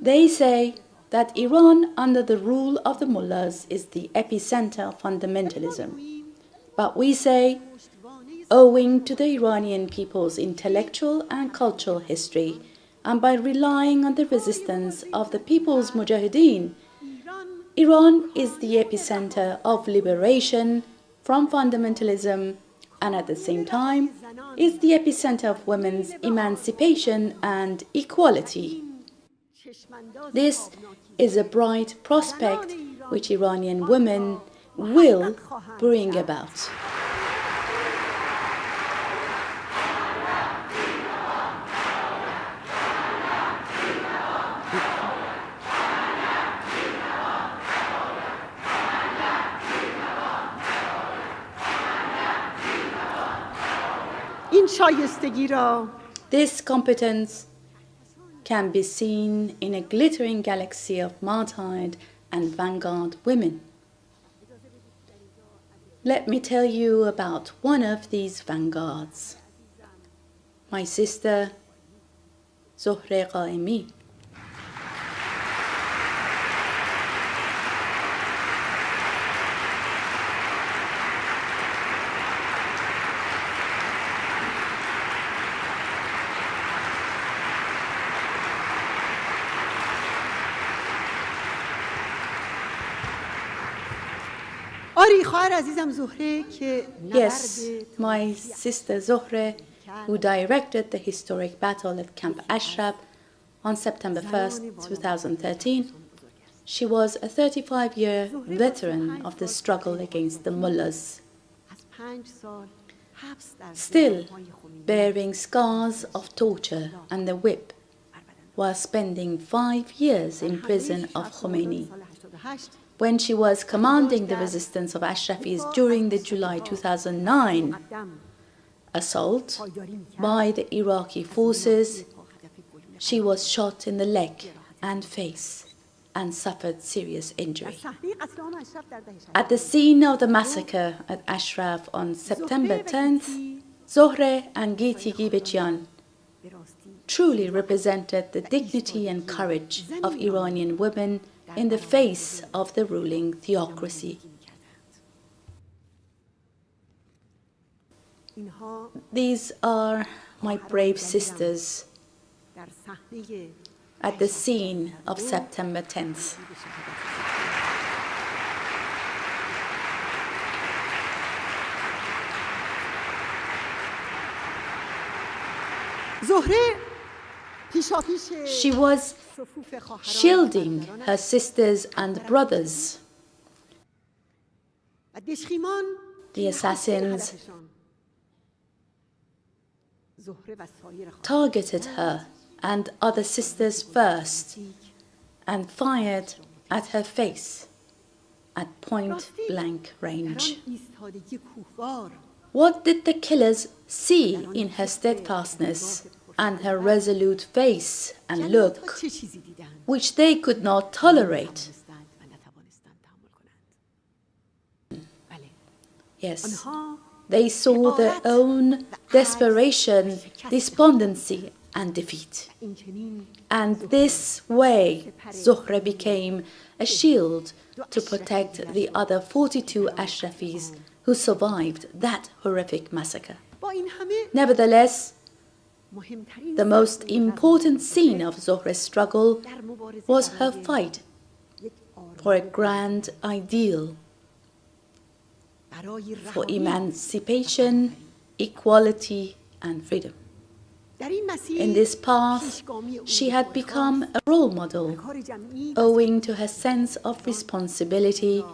They say that Iran under the rule of the mullahs is the epicenter of fundamentalism. But we say, owing to the Iranian people's intellectual and cultural history, and by relying on the resistance of the people's mujahideen, Iran is the epicenter of liberation from fundamentalism and at the same time is the epicenter of women's emancipation and equality. This is a bright prospect which Iranian women will bring about. This competence can be seen in a glittering galaxy of martyred and vanguard women. Let me tell you about one of these vanguards, my sister زهره قائمی. Yes, my sister Zohre, who directed the historic battle at Camp Ashraf on September 1st, 2013, she was a 35-year veteran of the struggle against the mullahs. Still bearing scars of torture and the whip, while spending 5 years in prison of Khomeini. When she was commanding the resistance of Ashrafis during the July 2009 assault by the Iraqi forces, she was shot in the leg and face and suffered serious injury. At the scene of the massacre at Ashraf on September 10th, Zohre and Giti Gibechian truly represented the dignity and courage of Iranian women in the face of the ruling theocracy. These are my brave sisters at the scene of September 10th. She was shielding her sisters and brothers. The assassins targeted her and other sisters first and fired at her face at point-blank range. What did the killers see in her steadfastness and her resolute face and look, which they could not tolerate? Yes, they saw their own desperation, despondency, and defeat. And this way, Zohre became a shield to protect the other 42 Ashrafis who survived that horrific massacre. Nevertheless, the most important scene of Zohre's struggle was her fight for a grand ideal, for emancipation, equality, and freedom. In this path, she had become a role model, owing to her sense of responsibility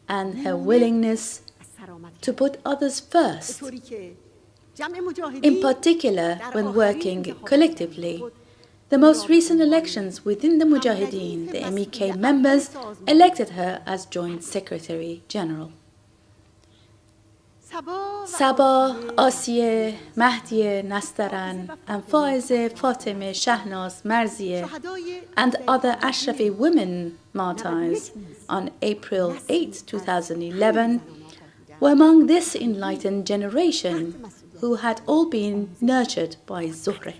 and her willingness to put others first, in particular when working collectively. The most recent elections within the Mujahideen, the MEK members, elected her as Joint Secretary General. Sabah, Asiye, Mahdiye, Nastaran, and Faize, Fatemeh, Shahnaz, Marzieh, and other Ashrafi women martyrs on April 8, 2011, were among this enlightened generation who had all been nurtured by Zohre.